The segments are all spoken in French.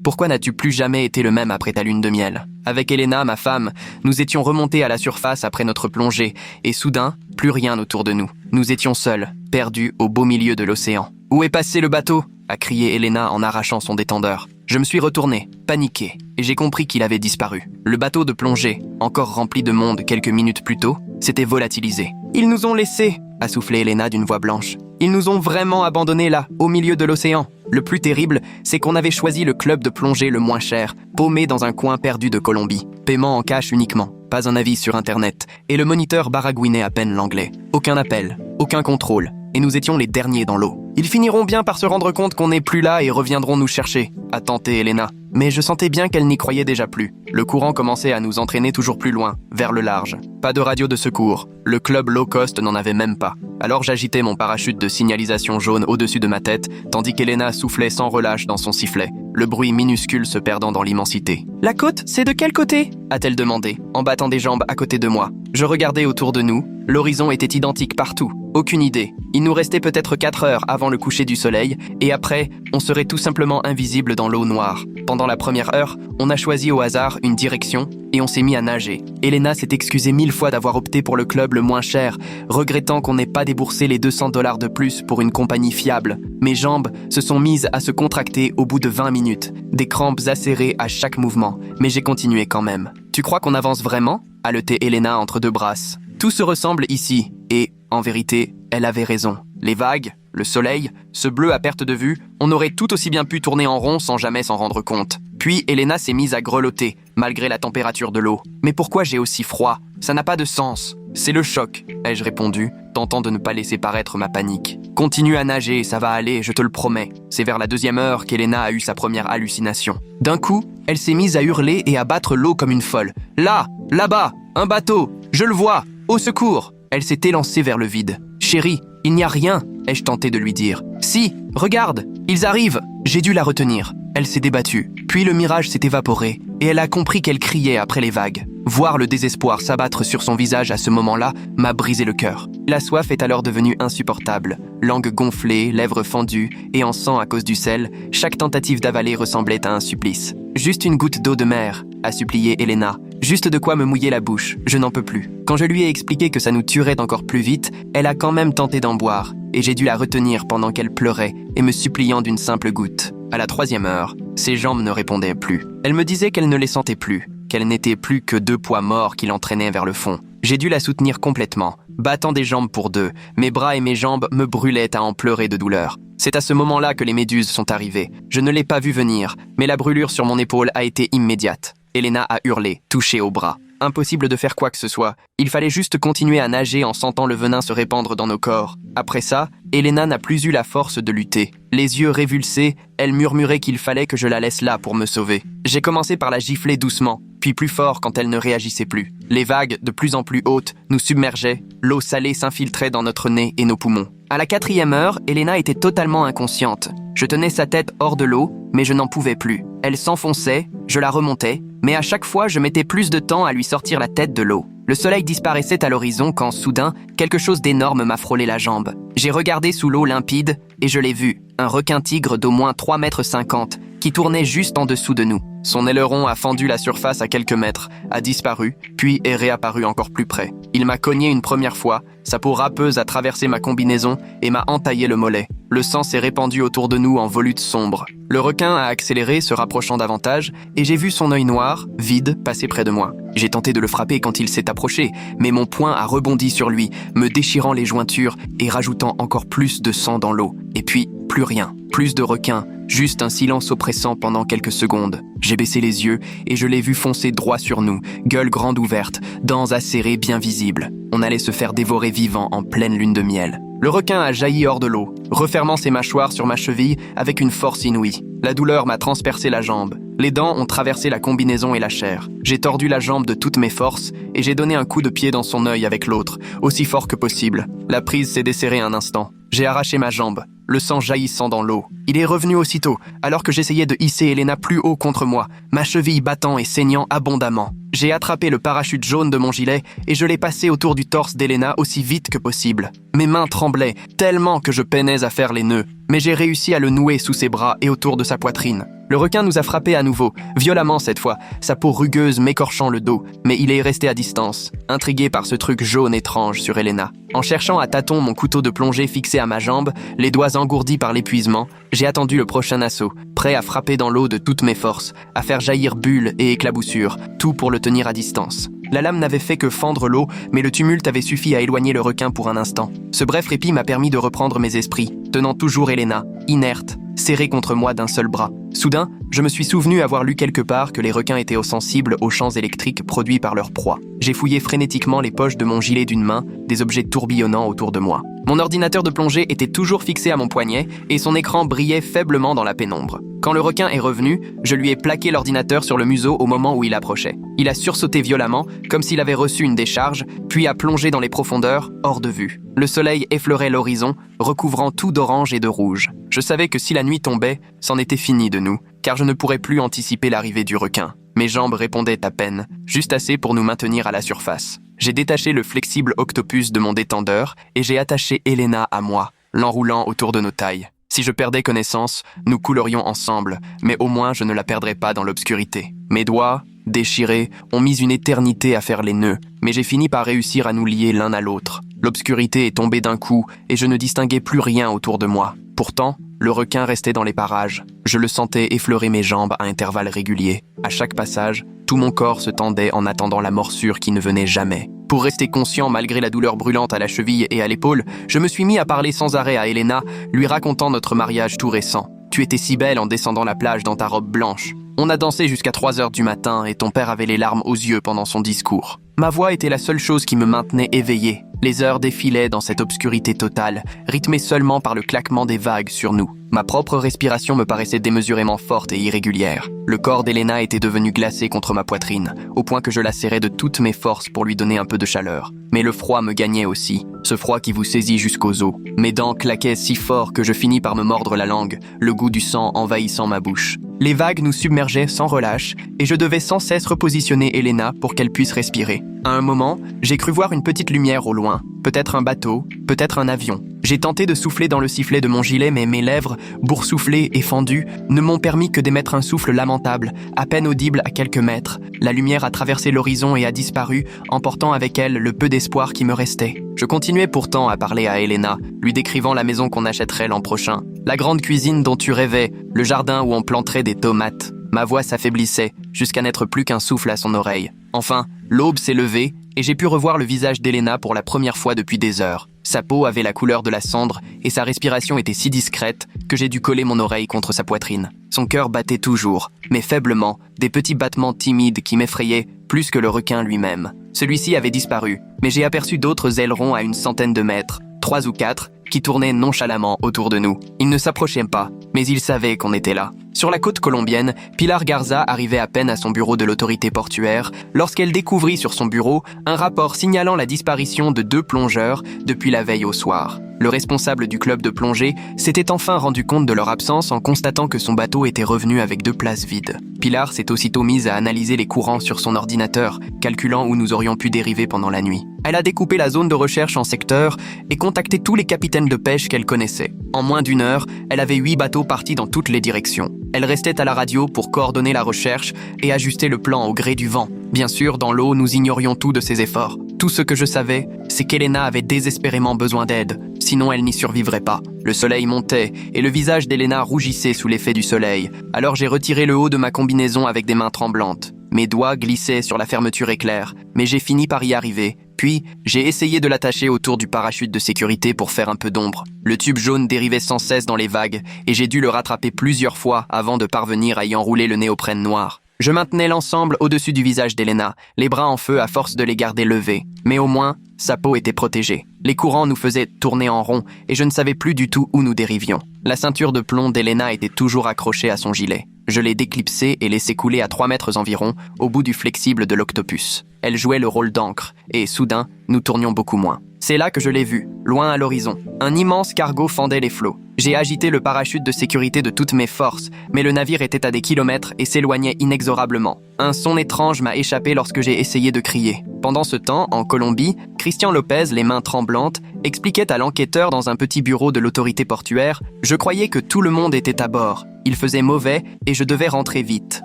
Pourquoi n'as-tu plus jamais été le même après ta lune de miel? Avec Elena, ma femme, nous étions remontés à la surface après notre plongée, et soudain, plus rien autour de nous. Nous étions seuls, perdus au beau milieu de l'océan. « Où est passé le bateau ?» a crié Elena en arrachant son détendeur. Je me suis retourné, paniqué, et j'ai compris qu'il avait disparu. Le bateau de plongée, encore rempli de monde quelques minutes plus tôt, s'était volatilisé. « Ils nous ont laissés !» a soufflé Elena d'une voix blanche. « Ils nous ont vraiment abandonnés là, au milieu de l'océan. Le plus terrible, c'est qu'on avait choisi le club de plongée le moins cher, paumé dans un coin perdu de Colombie. Paiement en cash uniquement, pas un avis sur Internet, et le moniteur baragouinait à peine l'anglais. Aucun appel, aucun contrôle, et nous étions les derniers dans l'eau. Ils finiront bien par se rendre compte qu'on n'est plus là et reviendront nous chercher, a tenté Elena. Mais je sentais bien qu'elle n'y croyait déjà plus. Le courant commençait à nous entraîner toujours plus loin, vers le large. Pas de radio de secours. Le club low cost n'en avait même pas. Alors j'agitais mon parachute de signalisation jaune au-dessus de ma tête, tandis qu'Elena soufflait sans relâche dans son sifflet, le bruit minuscule se perdant dans l'immensité. « La côte, c'est de quel côté ?» a-t-elle demandé, en battant des jambes à côté de moi. Je regardais autour de nous. L'horizon était identique partout. Aucune idée. Il nous restait peut-être 4 heures avant le coucher du soleil, et après, on serait tout simplement invisible dans l'eau noire. Pendant la première heure, on a choisi au hasard une direction, et on s'est mis à nager. Elena s'est excusée 1000 fois d'avoir opté pour le club le moins cher, regrettant qu'on n'ait pas déboursé les $200 de plus pour une compagnie fiable. Mes jambes se sont mises à se contracter au bout de 20 minutes, des crampes acérées à chaque mouvement, mais j'ai continué quand même. « Tu crois qu'on avance vraiment ?» haletait Elena entre deux brasses. « Tout se ressemble ici, et, en vérité, elle avait raison. Les vagues, le soleil, ce bleu à perte de vue, on aurait tout aussi bien pu tourner en rond sans jamais s'en rendre compte. » Puis Elena s'est mise à grelotter, malgré la température de l'eau. « Mais pourquoi j'ai aussi froid? Ça n'a pas de sens. »« C'est le choc, » ai-je répondu, tentant de ne pas laisser paraître ma panique. « Continue à nager, ça va aller, je te le promets. » C'est vers la 2e heure qu'Elena a eu sa première hallucination. D'un coup, elle s'est mise à hurler et à battre l'eau comme une folle. « Là, là-bas, un bateau, je le vois, au secours !» Elle s'est élancée vers le vide. « Chérie, il n'y a rien, » ai-je tenté de lui dire. « Si, regarde, ils arrivent !» J'ai dû la retenir. Elle s'est débattue. Puis le mirage s'est évaporé et elle a compris qu'elle criait après les vagues. Voir le désespoir s'abattre sur son visage à ce moment-là m'a brisé le cœur. La soif est alors devenue insupportable. Langue gonflée, lèvres fendues et en sang à cause du sel, chaque tentative d'avaler ressemblait à un supplice. « Juste une goutte d'eau de mer », a supplié Elena. Juste de quoi me mouiller la bouche, je n'en peux plus. Quand je lui ai expliqué que ça nous tuerait encore plus vite, elle a quand même tenté d'en boire, et j'ai dû la retenir pendant qu'elle pleurait et me suppliant d'une simple goutte. À la 3e heure, ses jambes ne répondaient plus. Elle me disait qu'elle ne les sentait plus, qu'elle n'était plus que 2 poids morts qui l'entraînaient vers le fond. J'ai dû la soutenir complètement, battant des jambes pour 2. Mes bras et mes jambes me brûlaient à en pleurer de douleur. C'est à ce moment-là que les méduses sont arrivées. Je ne l'ai pas vu venir, mais la brûlure sur mon épaule a été immédiate. Elena a hurlé, touchée au bras. Impossible de faire quoi que ce soit. Il fallait juste continuer à nager en sentant le venin se répandre dans nos corps. Après ça, Elena n'a plus eu la force de lutter. Les yeux révulsés, elle murmurait qu'il fallait que je la laisse là pour me sauver. J'ai commencé par la gifler doucement, puis plus fort quand elle ne réagissait plus. Les vagues, de plus en plus hautes, nous submergeaient. L'eau salée s'infiltrait dans notre nez et nos poumons. À la 4e heure, Elena était totalement inconsciente. Je tenais sa tête hors de l'eau, mais je n'en pouvais plus. Elle s'enfonçait, je la remontais, mais à chaque fois, je mettais plus de temps à lui sortir la tête de l'eau. Le soleil disparaissait à l'horizon quand, soudain, quelque chose d'énorme m'a frôlé la jambe. J'ai regardé sous l'eau limpide et je l'ai vu, un requin-tigre d'au moins 3,50 m qui tournait juste en dessous de nous. Son aileron a fendu la surface à quelques mètres, a disparu, puis est réapparu encore plus près. Il m'a cogné une première fois, sa peau râpeuse a traversé ma combinaison et m'a entaillé le mollet. Le sang s'est répandu autour de nous en volutes sombres. Le requin a accéléré, se rapprochant davantage, et j'ai vu son œil noir, vide, passer près de moi. J'ai tenté de le frapper quand il s'est approché, mais mon poing a rebondi sur lui, me déchirant les jointures et rajoutant encore plus de sang dans l'eau. Et puis, plus rien, plus de requins, juste un silence oppressant pendant quelques secondes. J'ai baissé les yeux et je l'ai vu foncer droit sur nous, gueule grande ouverte, dents acérées bien visibles. On allait se faire dévorer vivant en pleine lune de miel. Le requin a jailli hors de l'eau, refermant ses mâchoires sur ma cheville avec une force inouïe. La douleur m'a transpercé la jambe. Les dents ont traversé la combinaison et la chair. J'ai tordu la jambe de toutes mes forces et j'ai donné un coup de pied dans son œil avec l'autre, aussi fort que possible. La prise s'est desserrée un instant. J'ai arraché ma jambe, le sang jaillissant dans l'eau. Il est revenu aussitôt, alors que j'essayais de hisser Elena plus haut contre moi, ma cheville battant et saignant abondamment. J'ai attrapé le parachute jaune de mon gilet et je l'ai passé autour du torse d'Elena aussi vite que possible. Mes mains tremblaient, tellement que je peinais à faire les nœuds, mais j'ai réussi à le nouer sous ses bras et autour de sa poitrine. Le requin nous a frappés à nouveau, violemment cette fois, sa peau rugueuse m'écorchant le dos, mais il est resté à distance, intrigué par ce truc jaune étrange sur Elena. En cherchant à tâtons mon couteau de plongée fixé à ma jambe, les doigts engourdis par l'épuisement, j'ai attendu le prochain assaut, prêt à frapper dans l'eau de toutes mes forces, à faire jaillir bulles et éclaboussures, tout pour le tenir à distance. La lame n'avait fait que fendre l'eau, mais le tumulte avait suffi à éloigner le requin pour un instant. Ce bref répit m'a permis de reprendre mes esprits, tenant toujours Elena, inerte, serrée contre moi d'un seul bras. Soudain, je me suis souvenu avoir lu quelque part que les requins étaient sensibles aux champs électriques produits par leur proie. J'ai fouillé frénétiquement les poches de mon gilet d'une main, des objets tourbillonnant autour de moi. Mon ordinateur de plongée était toujours fixé à mon poignet et son écran brillait faiblement dans la pénombre. Quand le requin est revenu, je lui ai plaqué l'ordinateur sur le museau au moment où il approchait. Il a sursauté violemment, comme s'il avait reçu une décharge, puis a plongé dans les profondeurs, hors de vue. Le soleil effleurait l'horizon, recouvrant tout d'orange et de rouge. Je savais que si la nuit tombait, c'en était fini de nous, car je ne pourrais plus anticiper l'arrivée du requin. Mes jambes répondaient à peine, juste assez pour nous maintenir à la surface. J'ai détaché le flexible octopus de mon détendeur et j'ai attaché Elena à moi, l'enroulant autour de nos tailles. Si je perdais connaissance, nous coulerions ensemble, mais au moins je ne la perdrais pas dans l'obscurité. Mes doigts, déchirés, ont mis une éternité à faire les nœuds, mais j'ai fini par réussir à nous lier l'un à l'autre. L'obscurité est tombée d'un coup et je ne distinguais plus rien autour de moi. Pourtant, le requin restait dans les parages. Je le sentais effleurer mes jambes à intervalles réguliers. À chaque passage, tout mon corps se tendait en attendant la morsure qui ne venait jamais. Pour rester conscient malgré la douleur brûlante à la cheville et à l'épaule, je me suis mis à parler sans arrêt à Elena, lui racontant notre mariage tout récent. Tu étais si belle en descendant la plage dans ta robe blanche. On a dansé jusqu'à 3 heures du matin et ton père avait les larmes aux yeux pendant son discours. Ma voix était la seule chose qui me maintenait éveillé. Les heures défilaient dans cette obscurité totale, rythmée seulement par le claquement des vagues sur nous. Ma propre respiration me paraissait démesurément forte et irrégulière. Le corps d'Elena était devenu glacé contre ma poitrine, au point que je la serrais de toutes mes forces pour lui donner un peu de chaleur. Mais le froid me gagnait aussi, ce froid qui vous saisit jusqu'aux os. Mes dents claquaient si fort que je finis par me mordre la langue, le goût du sang envahissant ma bouche. Les vagues nous submergeaient sans relâche et je devais sans cesse repositionner Elena pour qu'elle puisse respirer. À un moment, j'ai cru voir une petite lumière au loin, peut-être un bateau, peut-être un avion. J'ai tenté de souffler dans le sifflet de mon gilet, mais mes lèvres, boursouflées et fendues, ne m'ont permis que d'émettre un souffle lamentable, à peine audible à quelques mètres. La lumière a traversé l'horizon et a disparu, emportant avec elle le peu d'espoir qui me restait. Je continuais pourtant à parler à Elena, lui décrivant la maison qu'on achèterait l'an prochain, la grande cuisine dont tu rêvais, le jardin où on planterait des tomates. Ma voix s'affaiblissait, jusqu'à n'être plus qu'un souffle à son oreille. Enfin, l'aube s'est levée, et j'ai pu revoir le visage d'Elena pour la première fois depuis des heures. Sa peau avait la couleur de la cendre, et sa respiration était si discrète que j'ai dû coller mon oreille contre sa poitrine. Son cœur battait toujours, mais faiblement, des petits battements timides qui m'effrayaient plus que le requin lui-même. Celui-ci avait disparu, mais j'ai aperçu d'autres ailerons à une centaine de mètres, 3 ou 4, qui tournaient nonchalamment autour de nous. Ils ne s'approchaient pas, mais ils savaient qu'on était là. Sur la côte colombienne, Pilar Garza arrivait à peine à son bureau de l'autorité portuaire lorsqu'elle découvrit sur son bureau un rapport signalant la disparition de 2 plongeurs depuis la veille au soir. Le responsable du club de plongée s'était enfin rendu compte de leur absence en constatant que son bateau était revenu avec 2 places vides. Pilar s'est aussitôt mise à analyser les courants sur son ordinateur, calculant où nous aurions pu dériver pendant la nuit. Elle a découpé la zone de recherche en secteurs et contacté tous les capitaines de pêche qu'elle connaissait. En moins d'1 heure, elle avait 8 bateaux partis dans toutes les directions. Elle restait à la radio pour coordonner la recherche et ajuster le plan au gré du vent. Bien sûr, dans l'eau, nous ignorions tout de ses efforts. Tout ce que je savais, c'est qu'Elena avait désespérément besoin d'aide, sinon elle n'y survivrait pas. Le soleil montait et le visage d'Elena rougissait sous l'effet du soleil. Alors j'ai retiré le haut de ma combinaison avec des mains tremblantes. Mes doigts glissaient sur la fermeture éclair, mais j'ai fini par y arriver. Puis, j'ai essayé de l'attacher autour du parachute de sécurité pour faire un peu d'ombre. Le tube jaune dérivait sans cesse dans les vagues et j'ai dû le rattraper plusieurs fois avant de parvenir à y enrouler le néoprène noir. Je maintenais l'ensemble au-dessus du visage d'Elena, les bras en feu à force de les garder levés. Mais au moins, sa peau était protégée. Les courants nous faisaient tourner en rond et je ne savais plus du tout où nous dérivions. La ceinture de plomb d'Elena était toujours accrochée à son gilet. Je l'ai déclipsée et laissé couler à 3 mètres environ, au bout du flexible de l'octopus. Elle jouait le rôle d'encre, et soudain, nous tournions beaucoup moins. C'est là que je l'ai vue, loin à l'horizon. Un immense cargo fendait les flots. J'ai agité le parachute de sécurité de toutes mes forces, mais le navire était à des kilomètres et s'éloignait inexorablement. Un son étrange m'a échappé lorsque j'ai essayé de crier. Pendant ce temps, en Colombie, Christian Lopez, les mains tremblantes, expliquait à l'enquêteur dans un petit bureau de l'autorité portuaire « Je croyais que tout le monde était à bord. Il faisait mauvais et je devais rentrer vite. »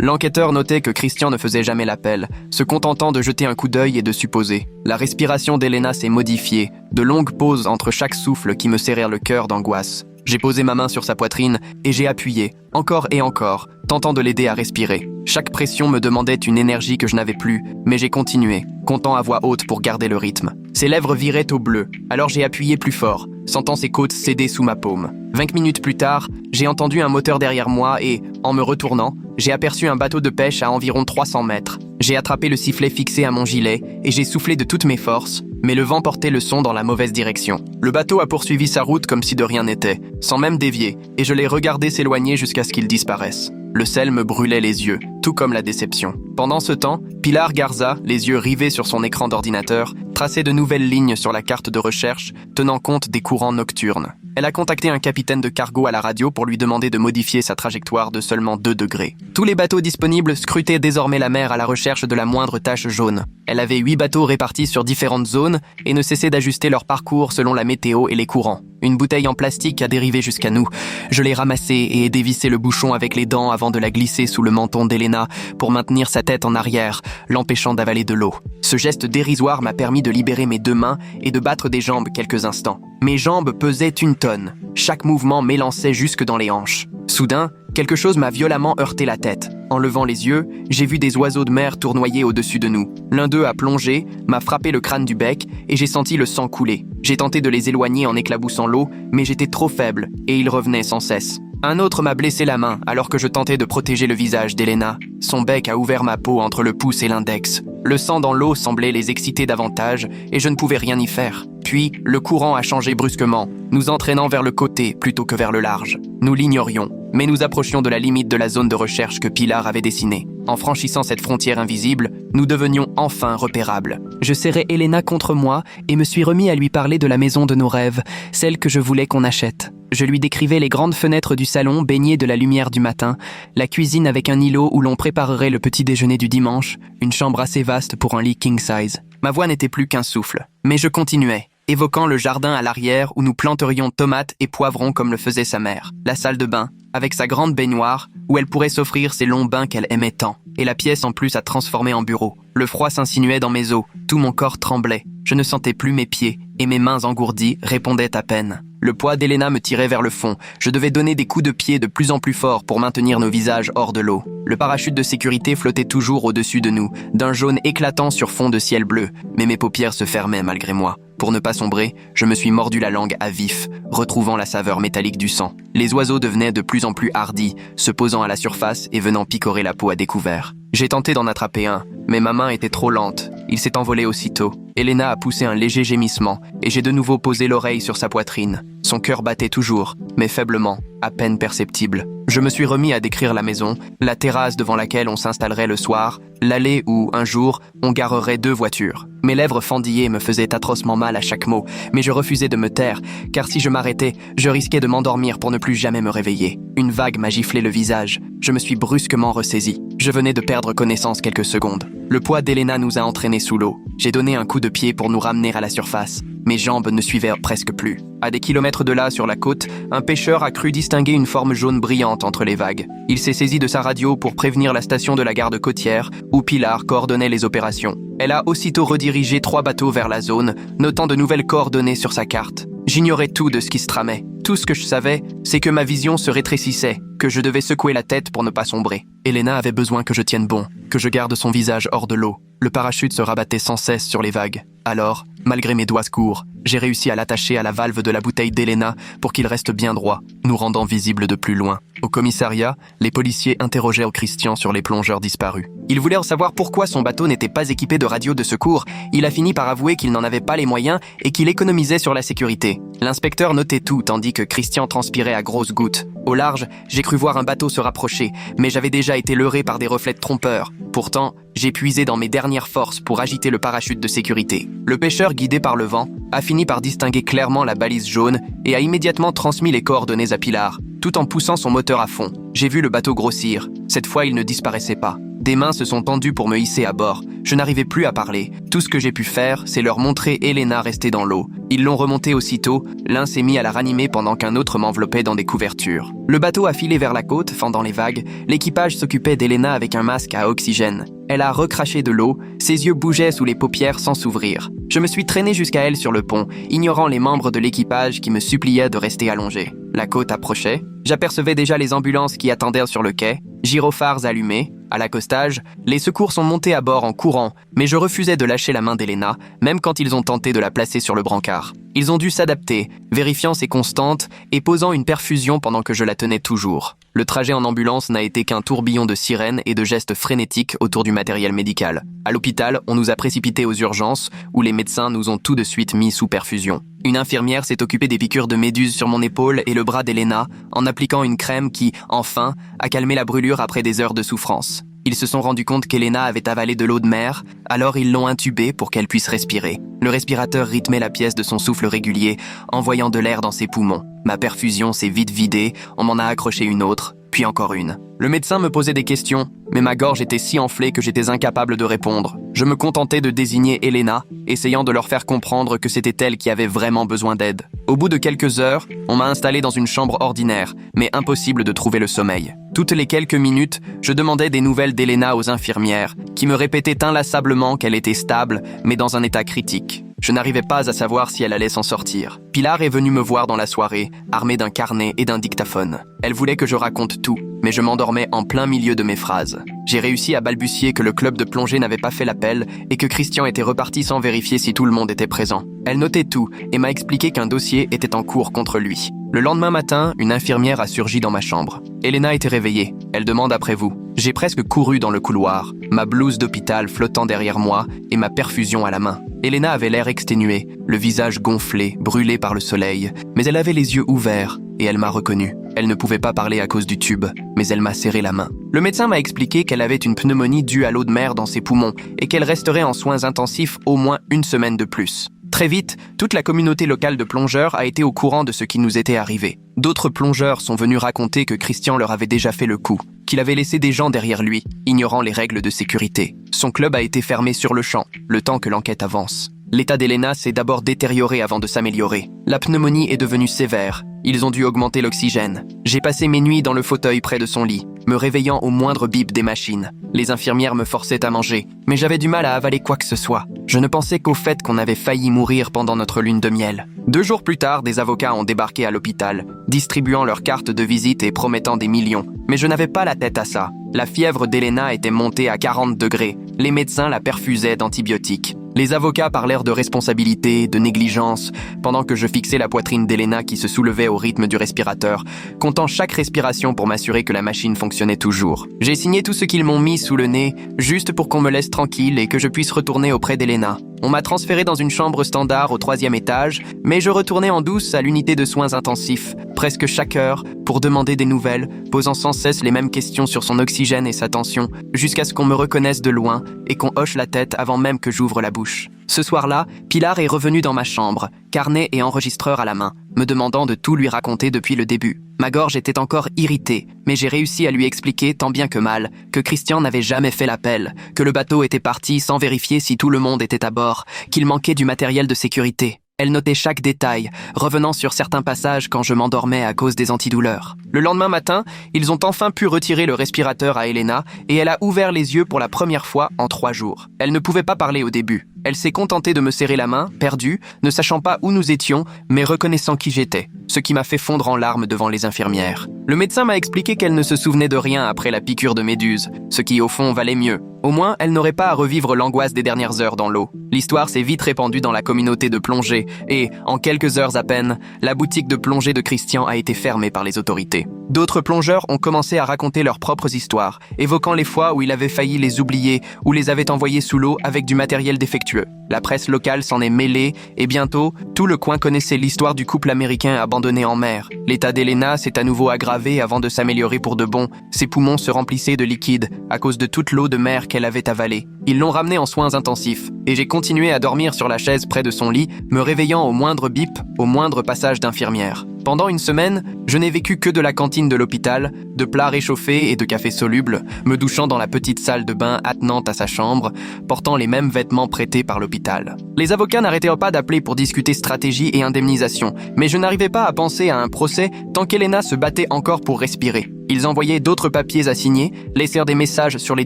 L'enquêteur notait que Christian ne faisait jamais l'appel, se contentant de jeter un coup d'œil et de supposer. La respiration d'Elena s'est modifiée, de longues pauses entre chaque souffle qui me serrèrent le cœur d'angoisse. J'ai posé ma main sur sa poitrine et j'ai appuyé, encore et encore, tentant de l'aider à respirer. Chaque pression me demandait une énergie que je n'avais plus, mais j'ai continué, comptant à voix haute pour garder le rythme. Ses lèvres viraient au bleu, alors j'ai appuyé plus fort, sentant ses côtes céder sous ma paume. 20 minutes plus tard, j'ai entendu un moteur derrière moi et, en me retournant, j'ai aperçu un bateau de pêche à environ 300 mètres. J'ai attrapé le sifflet fixé à mon gilet et j'ai soufflé de toutes mes forces, mais le vent portait le son dans la mauvaise direction. Le bateau a poursuivi sa route comme si de rien n'était, sans même dévier, et je l'ai regardé s'éloigner jusqu'à ce qu'il disparaisse. Le sel me brûlait les yeux, tout comme la déception. Pendant ce temps, Pilar Garza, les yeux rivés sur son écran d'ordinateur, traçait de nouvelles lignes sur la carte de recherche, tenant compte des courants nocturnes. Elle a contacté un capitaine de cargo à la radio pour lui demander de modifier sa trajectoire de seulement 2 degrés. Tous les bateaux disponibles scrutaient désormais la mer à la recherche de la moindre tache jaune. Elle avait 8 bateaux répartis sur différentes zones et ne cessait d'ajuster leur parcours selon la météo et les courants. Une bouteille en plastique a dérivé jusqu'à nous. Je l'ai ramassée et ai dévissé le bouchon avec les dents avant de la glisser sous le menton d'Elena pour maintenir sa tête en arrière, l'empêchant d'avaler de l'eau. Ce geste dérisoire m'a permis de libérer mes 2 mains et de battre des jambes quelques instants. Mes jambes pesaient 1 tonne. Chaque mouvement m'élançait jusque dans les hanches. Soudain, quelque chose m'a violemment heurté la tête. En levant les yeux, j'ai vu des oiseaux de mer tournoyer au-dessus de nous. L'un d'eux a plongé, m'a frappé le crâne du bec et j'ai senti le sang couler. J'ai tenté de les éloigner en éclaboussant l'eau, mais j'étais trop faible et ils revenaient sans cesse. Un autre m'a blessé la main alors que je tentais de protéger le visage d'Elena. Son bec a ouvert ma peau entre le pouce et l'index. Le sang dans l'eau semblait les exciter davantage et je ne pouvais rien y faire. Puis, le courant a changé brusquement, nous entraînant vers le côté plutôt que vers le large. Nous l'ignorions, mais nous approchions de la limite de la zone de recherche que Pilar avait dessinée. En franchissant cette frontière invisible, nous devenions enfin repérables. Je serrai Elena contre moi et me suis remis à lui parler de la maison de nos rêves, celle que je voulais qu'on achète. Je lui décrivais les grandes fenêtres du salon baignées de la lumière du matin, la cuisine avec un îlot où l'on préparerait le petit déjeuner du dimanche, une chambre assez vaste pour un lit king size. Ma voix n'était plus qu'un souffle, mais je continuais, évoquant le jardin à l'arrière où nous planterions tomates et poivrons comme le faisait sa mère, la salle de bain, avec sa grande baignoire, où elle pourrait s'offrir ces longs bains qu'elle aimait tant, et la pièce en plus à transformer en bureau. Le froid s'insinuait dans mes os, tout mon corps tremblait, je ne sentais plus mes pieds, et mes mains engourdies répondaient à peine. Le poids d'Elena me tirait vers le fond, je devais donner des coups de pied de plus en plus forts pour maintenir nos visages hors de l'eau. Le parachute de sécurité flottait toujours au-dessus de nous, d'un jaune éclatant sur fond de ciel bleu, mais mes paupières se fermaient malgré moi. Pour ne pas sombrer, je me suis mordu la langue à vif, retrouvant la saveur métallique du sang. Les oiseaux devenaient de plus en plus hardis, se posant à la surface et venant picorer la peau à découvert. J'ai tenté d'en attraper un, mais ma main était trop lente. Il s'est envolé aussitôt. Elena a poussé un léger gémissement et j'ai de nouveau posé l'oreille sur sa poitrine. Son cœur battait toujours, mais faiblement, à peine perceptible. Je me suis remis à décrire la maison, la terrasse devant laquelle on s'installerait le soir, l'allée où, un jour, on garerait 2 voitures. Mes lèvres fendillées me faisaient atrocement mal à chaque mot, mais je refusais de me taire, car si je m'arrêtais, je risquais de m'endormir pour ne plus jamais me réveiller. Une vague m'a giflé le visage. Je me suis brusquement ressaisi. Je venais de perdre connaissance quelques secondes. Le poids d'Elena nous a entraînés sous l'eau. J'ai donné un coup de pied pour nous ramener à la surface. Mes jambes ne suivaient presque plus. À des kilomètres de là, sur la côte, un pêcheur a cru distinguer une forme jaune brillante entre les vagues. Il s'est saisi de sa radio pour prévenir la station de la garde côtière, où Pilar coordonnait les opérations. Elle a aussitôt redirigé 3 bateaux vers la zone, notant de nouvelles coordonnées sur sa carte. J'ignorais tout de ce qui se tramait. Tout ce que je savais, c'est que ma vision se rétrécissait, que je devais secouer la tête pour ne pas sombrer. Elena avait besoin que je tienne bon, que je garde son visage hors de l'eau. Le parachute se rabattait sans cesse sur les vagues. Alors, malgré mes doigts courts, j'ai réussi à l'attacher à la valve de la bouteille d'Elena pour qu'il reste bien droit, nous rendant visibles de plus loin. Au commissariat, les policiers interrogèrent Christian sur les plongeurs disparus. Ils voulaient savoir pourquoi son bateau n'était pas équipé de radio de secours. Il a fini par avouer qu'il n'en avait pas les moyens et qu'il économisait sur la sécurité. L'inspecteur notait tout tandis que Christian transpirait à grosses gouttes. Au large, j'ai cru voir un bateau se rapprocher, mais j'avais déjà été leurré par des reflets trompeurs. Pourtant, j'ai puisé dans mes dernières forces pour agiter le parachute de sécurité. Le pêcheur, guidé par le vent, a fini par distinguer clairement la balise jaune et a immédiatement transmis les coordonnées à Pilar, tout en poussant son moteur à fond. J'ai vu le bateau grossir. Cette fois, il ne disparaissait pas. Des mains se sont tendues pour me hisser à bord. Je n'arrivais plus à parler. Tout ce que j'ai pu faire, c'est leur montrer Elena restée dans l'eau. Ils l'ont remontée aussitôt. L'un s'est mis à la ranimer pendant qu'un autre m'enveloppait dans des couvertures. Le bateau a filé vers la côte, fendant les vagues. L'équipage s'occupait d'Elena avec un masque à oxygène. Elle a recraché de l'eau. Ses yeux bougeaient sous les paupières sans s'ouvrir. Je me suis traîné jusqu'à elle sur le pont, ignorant les membres de l'équipage qui me suppliaient de rester allongés. La côte approchait. J'apercevais déjà les ambulances qui attendaient sur le quai, gyrophares allumés. À l'accostage, les secours sont montés à bord en courant, mais je refusais de lâcher la main d'Elena, même quand ils ont tenté de la placer sur le brancard. Ils ont dû s'adapter, vérifiant ses constantes et posant une perfusion pendant que je la tenais toujours. Le trajet en ambulance n'a été qu'un tourbillon de sirènes et de gestes frénétiques autour du matériel médical. À l'hôpital, on nous a précipités aux urgences, où les médecins nous ont tout de suite mis sous perfusion. Une infirmière s'est occupée des piqûres de méduse sur mon épaule et le bras d'Elena, en appliquant une crème qui, enfin, a calmé la brûlure après des heures de souffrance. Ils se sont rendus compte qu'Elena avait avalé de l'eau de mer, alors ils l'ont intubée pour qu'elle puisse respirer. Le respirateur rythmait la pièce de son souffle régulier, envoyant de l'air dans ses poumons. Ma perfusion s'est vite vidée, on m'en a accroché une autre, puis encore une. Le médecin me posait des questions, mais ma gorge était si enflée que j'étais incapable de répondre. Je me contentais de désigner Elena, essayant de leur faire comprendre que c'était elle qui avait vraiment besoin d'aide. Au bout de quelques heures, on m'a installé dans une chambre ordinaire, mais impossible de trouver le sommeil. Toutes les quelques minutes, je demandais des nouvelles d'Elena aux infirmières, qui me répétaient inlassablement qu'elle était stable, mais dans un état critique. Je n'arrivais pas à savoir si elle allait s'en sortir. Pilar est venue me voir dans la soirée, armée d'un carnet et d'un dictaphone. Elle voulait que je raconte tout, mais je m'endormais en plein milieu de mes phrases. J'ai réussi à balbutier que le club de plongée n'avait pas fait l'appel et que Christian était reparti sans vérifier si tout le monde était présent. Elle notait tout et m'a expliqué qu'un dossier était en cours contre lui. Le lendemain matin, une infirmière a surgi dans ma chambre. Elena était réveillée. Elle demande après vous. J'ai presque couru dans le couloir, ma blouse d'hôpital flottant derrière moi et ma perfusion à la main. Elena avait l'air exténuée, le visage gonflé, brûlé par le soleil, mais elle avait les yeux ouverts et elle m'a reconnu. Elle ne pouvait pas parler à cause du tube, mais elle m'a serré la main. Le médecin m'a expliqué qu'elle avait une pneumonie due à l'eau de mer dans ses poumons et qu'elle resterait en soins intensifs au moins une semaine de plus. Très vite, toute la communauté locale de plongeurs a été au courant de ce qui nous était arrivé. D'autres plongeurs sont venus raconter que Christian leur avait déjà fait le coup, qu'il avait laissé des gens derrière lui, ignorant les règles de sécurité. Son club a été fermé sur le champ, le temps que l'enquête avance. L'état d'Elena s'est d'abord détérioré avant de s'améliorer. La pneumonie est devenue sévère. Ils ont dû augmenter l'oxygène. J'ai passé mes nuits dans le fauteuil près de son lit, me réveillant au moindre bip des machines. Les infirmières me forçaient à manger, mais j'avais du mal à avaler quoi que ce soit. Je ne pensais qu'au fait qu'on avait failli mourir pendant notre lune de miel. 2 jours plus tard, des avocats ont débarqué à l'hôpital, distribuant leurs cartes de visite et promettant des millions. Mais je n'avais pas la tête à ça. La fièvre d'Elena était montée à 40 degrés. Les médecins la perfusaient d'antibiotiques. Les avocats parlèrent de responsabilité, de négligence, pendant que je fixais la poitrine d'Elena qui se soulevait au rythme du respirateur, comptant chaque respiration pour m'assurer que la machine fonctionnait toujours. J'ai signé tout ce qu'ils m'ont mis sous le nez, juste pour qu'on me laisse tranquille et que je puisse retourner auprès d'Elena. On m'a transféré dans une chambre standard au 3e étage, mais je retournais en douce à l'unité de soins intensifs, presque chaque heure, pour demander des nouvelles, posant sans cesse les mêmes questions sur son oxygène et sa tension, jusqu'à ce qu'on me reconnaisse de loin et qu'on hoche la tête avant même que j'ouvre la bouche. Ce soir-là, Pilar est revenue dans ma chambre, carnet et enregistreur à la main, me demandant de tout lui raconter depuis le début. Ma gorge était encore irritée, mais j'ai réussi à lui expliquer, tant bien que mal, que Christian n'avait jamais fait l'appel, que le bateau était parti sans vérifier si tout le monde était à bord, qu'il manquait du matériel de sécurité. Elle notait chaque détail, revenant sur certains passages quand je m'endormais à cause des antidouleurs. Le lendemain matin, ils ont enfin pu retirer le respirateur à Elena et elle a ouvert les yeux pour la première fois en 3 jours. Elle ne pouvait pas parler au début, Elle s'est contentée de me serrer la main, perdue, ne sachant pas où nous étions, mais reconnaissant qui j'étais, ce qui m'a fait fondre en larmes devant les infirmières. Le médecin m'a expliqué qu'elle ne se souvenait de rien après la piqûre de méduse, ce qui au fond valait mieux. Au moins, elle n'aurait pas à revivre l'angoisse des dernières heures dans l'eau. L'histoire s'est vite répandue dans la communauté de plongée et, en quelques heures à peine, la boutique de plongée de Christian a été fermée par les autorités. D'autres plongeurs ont commencé à raconter leurs propres histoires, évoquant les fois où il avait failli les oublier ou les avait envoyés sous l'eau avec du matériel défectueux. La presse locale s'en est mêlée et bientôt, tout le coin connaissait l'histoire du couple américain abandonné en mer. L'état d'Elena s'est à nouveau aggravé avant de s'améliorer pour de bon. Ses poumons se remplissaient de liquide à cause de toute l'eau de mer qu'elle avait avalée. Ils l'ont ramenée en soins intensifs et j'ai continué à dormir sur la chaise près de son lit, me réveillant au moindre bip, au moindre passage d'infirmière. Pendant une semaine, je n'ai vécu que de la cantine de l'hôpital, de plats réchauffés et de café soluble, me douchant dans la petite salle de bain attenante à sa chambre, portant les mêmes vêtements prêtés par l'hôpital. Les avocats n'arrêtaient pas d'appeler pour discuter stratégie et indemnisation, mais je n'arrivais pas à penser à un procès tant qu'Elena se battait encore pour respirer. Ils envoyaient d'autres papiers à signer, laissèrent des messages sur les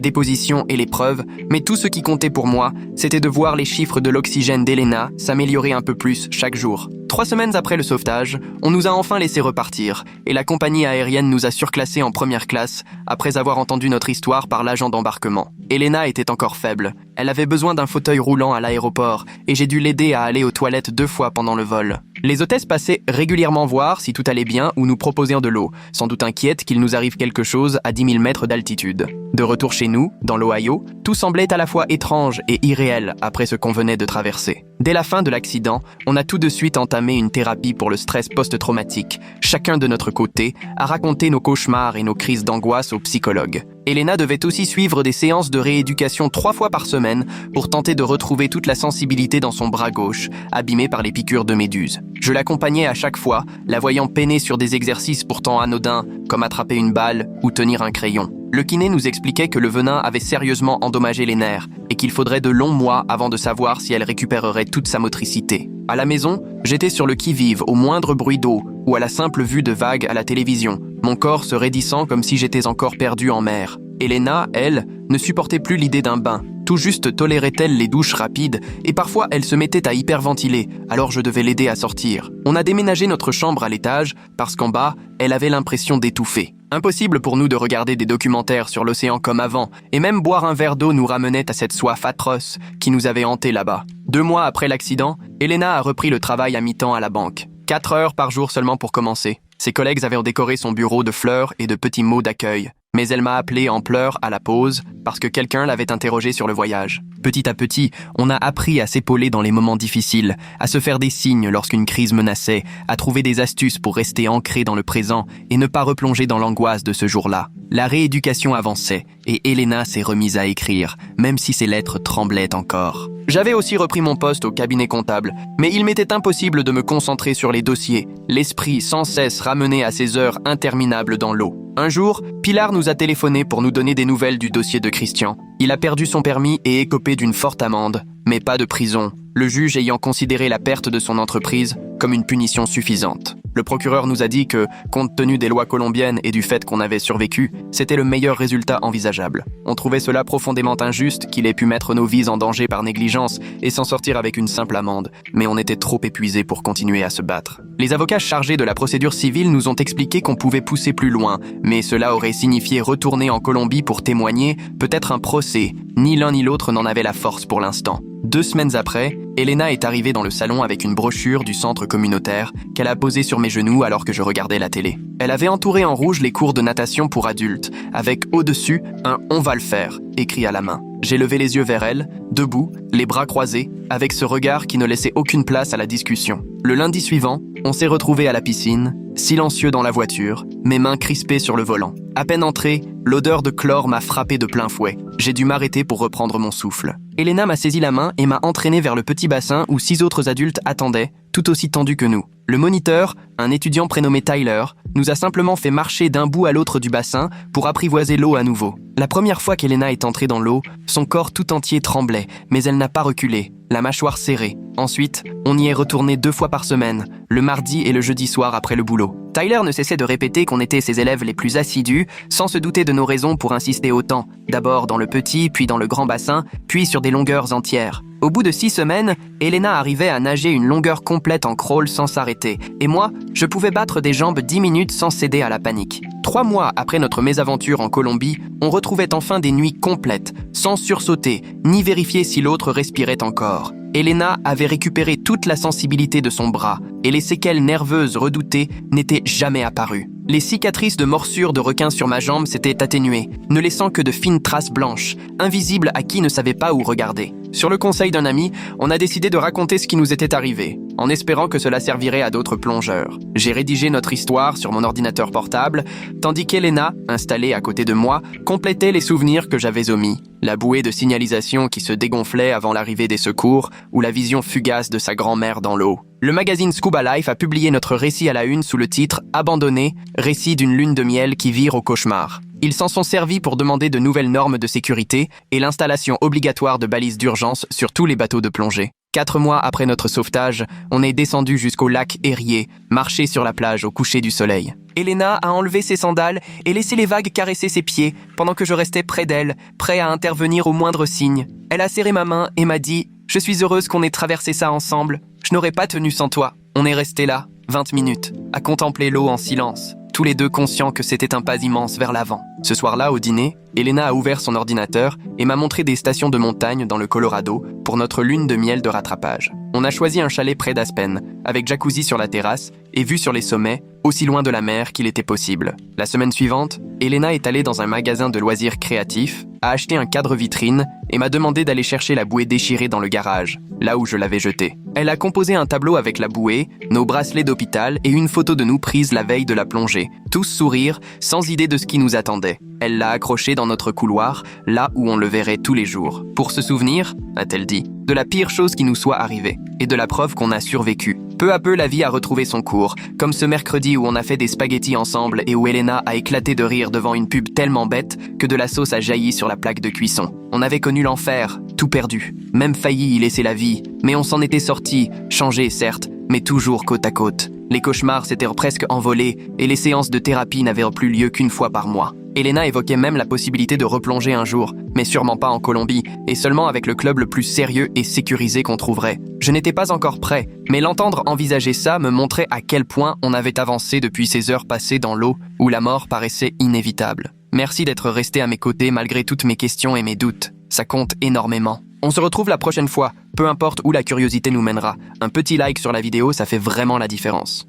dépositions et les preuves, mais tout ce qui comptait pour moi, c'était de voir les chiffres de l'oxygène d'Elena s'améliorer un peu plus chaque jour. 3 semaines après le sauvetage, on nous a enfin laissé repartir, et la compagnie aérienne nous a surclassés en première classe après avoir entendu notre histoire par l'agent d'embarquement. Elena était encore faible. Elle avait besoin d'un fauteuil roulant à l'aéroport, et j'ai dû l'aider à aller aux toilettes 2 fois pendant le vol. Les hôtesses passaient régulièrement voir si tout allait bien ou nous proposaient de l'eau, sans doute inquiètes qu'il nous arrive quelque chose à 10 000 mètres d'altitude. De retour chez nous, dans l'Ohio, tout semblait à la fois étrange et irréel après ce qu'on venait de traverser. Dès la fin de l'accident, on a tout de suite entamé une thérapie pour le stress post-traumatique. Chacun de notre côté a raconté nos cauchemars et nos crises d'angoisse aux psychologues. Elena devait aussi suivre des séances de rééducation 3 fois par semaine pour tenter de retrouver toute la sensibilité dans son bras gauche, abîmé par les piqûres de méduses. Je l'accompagnais à chaque fois, la voyant peiner sur des exercices pourtant anodins, comme attraper une balle ou tenir un crayon. Le kiné nous expliquait que le venin avait sérieusement endommagé les nerfs et qu'il faudrait de longs mois avant de savoir si elle récupérerait toute sa motricité. À la maison, j'étais sur le qui-vive au moindre bruit d'eau ou à la simple vue de vagues à la télévision, mon corps se raidissant comme si j'étais encore perdu en mer. Elena, elle, ne supportait plus l'idée d'un bain. Tout juste tolérait-elle les douches rapides et parfois elle se mettait à hyperventiler, alors je devais l'aider à sortir. On a déménagé notre chambre à l'étage parce qu'en bas, elle avait l'impression d'étouffer. Impossible pour nous de regarder des documentaires sur l'océan comme avant, et même boire un verre d'eau nous ramenait à cette soif atroce qui nous avait hantés là-bas. 2 mois après l'accident, Elena a repris le travail à mi-temps à la banque. 4 heures par jour seulement pour commencer. Ses collègues avaient décoré son bureau de fleurs et de petits mots d'accueil. Mais elle m'a appelé en pleurs à la pause parce que quelqu'un l'avait interrogée sur le voyage. Petit à petit, on a appris à s'épauler dans les moments difficiles, à se faire des signes lorsqu'une crise menaçait, à trouver des astuces pour rester ancré dans le présent et ne pas replonger dans l'angoisse de ce jour-là. La rééducation avançait et Elena s'est remise à écrire, même si ses lettres tremblaient encore. J'avais aussi repris mon poste au cabinet comptable, mais il m'était impossible de me concentrer sur les dossiers, l'esprit sans cesse ramené à ces heures interminables dans l'eau. Un jour, Pilar nous a téléphoné pour nous donner des nouvelles du dossier de Christian. Il a perdu son permis et écopé d'une forte amende, mais pas de prison, le juge ayant considéré la perte de son entreprise comme une punition suffisante. Le procureur nous a dit que, compte tenu des lois colombiennes et du fait qu'on avait survécu, c'était le meilleur résultat envisageable. On trouvait cela profondément injuste qu'il ait pu mettre nos vies en danger par négligence et s'en sortir avec une simple amende, mais on était trop épuisés pour continuer à se battre. Les avocats chargés de la procédure civile nous ont expliqué qu'on pouvait pousser plus loin, mais cela aurait signifié retourner en Colombie pour témoigner, peut-être un procès. Ni l'un ni l'autre n'en avait la force pour l'instant. 2 semaines après, Elena est arrivée dans le salon avec une brochure du centre communautaire qu'elle a posée sur mes genoux alors que je regardais la télé. Elle avait entouré en rouge les cours de natation pour adultes, avec au-dessus un « On va le faire » écrit à la main. J'ai levé les yeux vers elle, debout, les bras croisés, avec ce regard qui ne laissait aucune place à la discussion. Le lundi suivant, on s'est retrouvés à la piscine, silencieux dans la voiture, mes mains crispées sur le volant. À peine entré, l'odeur de chlore m'a frappé de plein fouet. J'ai dû m'arrêter pour reprendre mon souffle. Elena m'a saisi la main et m'a entraîné vers le petit bassin où 6 autres adultes attendaient, tout aussi tendus que nous. Le moniteur, un étudiant prénommé Tyler, nous a simplement fait marcher d'un bout à l'autre du bassin pour apprivoiser l'eau à nouveau. La première fois qu'Elena est entrée dans l'eau, son corps tout entier tremblait, mais elle n'a pas reculé, la mâchoire serrée. Ensuite, on y est retourné 2 fois par semaine, le mardi et le jeudi soir après le boulot. Tyler ne cessait de répéter qu'on était ses élèves les plus assidus, sans se douter de nos raisons pour insister autant, d'abord dans le petit, puis dans le grand bassin, puis sur des longueurs entières. Au bout de 6 semaines, Elena arrivait à nager une longueur complète en crawl sans s'arrêter. Et moi, je pouvais battre des jambes 10 minutes sans céder à la panique. 3 mois après notre mésaventure en Colombie, on retrouvait enfin des nuits complètes, sans sursauter, ni vérifier si l'autre respirait encore. Elena avait récupéré toute la sensibilité de son bras, et les séquelles nerveuses redoutées n'étaient jamais apparues. Les cicatrices de morsures de requin sur ma jambe s'étaient atténuées, ne laissant que de fines traces blanches, invisibles à qui ne savait pas où regarder. Sur le conseil d'un ami, on a décidé de raconter ce qui nous était arrivé, en espérant que cela servirait à d'autres plongeurs. J'ai rédigé notre histoire sur mon ordinateur portable, tandis qu'Elena, installée à côté de moi, complétait les souvenirs que j'avais omis. La bouée de signalisation qui se dégonflait avant l'arrivée des secours, ou la vision fugace de sa grand-mère dans l'eau. Le magazine Scuba Life a publié notre récit à la une sous le titre « Abandonné, récit d'une lune de miel qui vire au cauchemar ». Ils s'en sont servis pour demander de nouvelles normes de sécurité et l'installation obligatoire de balises d'urgence sur tous les bateaux de plongée. 4 mois après notre sauvetage, on est descendu jusqu'au lac Erie, marché sur la plage au coucher du soleil. Elena a enlevé ses sandales et laissé les vagues caresser ses pieds pendant que je restais près d'elle, prêt à intervenir au moindre signe. Elle a serré ma main et m'a dit « Je suis heureuse qu'on ait traversé ça ensemble. Je n'aurais pas tenu sans toi. » On est resté là, 20 minutes, à contempler l'eau en silence, tous les deux conscients que c'était un pas immense vers l'avant. Ce soir-là, au dîner, Elena a ouvert son ordinateur et m'a montré des stations de montagne dans le Colorado pour notre lune de miel de rattrapage. On a choisi un chalet près d'Aspen, avec jacuzzi sur la terrasse et vue sur les sommets, aussi loin de la mer qu'il était possible. La semaine suivante, Elena est allée dans un magasin de loisirs créatifs, a acheté un cadre vitrine et m'a demandé d'aller chercher la bouée déchirée dans le garage, là où je l'avais jetée. Elle a composé un tableau avec la bouée, nos bracelets d'hôpital et une photo de nous prise la veille de la plongée, tous sourire, sans idée de ce qui nous attendait. Elle l'a accroché dans notre couloir, là où on le verrait tous les jours. Pour se souvenir, a-t-elle dit, de la pire chose qui nous soit arrivée, et de la preuve qu'on a survécu. Peu à peu, la vie a retrouvé son cours, comme ce mercredi où on a fait des spaghettis ensemble et où Elena a éclaté de rire devant une pub tellement bête que de la sauce a jailli sur la plaque de cuisson. On avait connu l'enfer, tout perdu, même failli y laisser la vie, mais on s'en était sorti, changé certes, mais toujours côte à côte. Les cauchemars s'étaient presque envolés et les séances de thérapie n'avaient plus lieu qu'une fois par mois. Elena évoquait même la possibilité de replonger un jour, mais sûrement pas en Colombie, et seulement avec le club le plus sérieux et sécurisé qu'on trouverait. Je n'étais pas encore prêt, mais l'entendre envisager ça me montrait à quel point on avait avancé depuis ces heures passées dans l'eau où la mort paraissait inévitable. Merci d'être resté à mes côtés malgré toutes mes questions et mes doutes. Ça compte énormément. On se retrouve la prochaine fois, peu importe où la curiosité nous mènera. Un petit like sur la vidéo, ça fait vraiment la différence.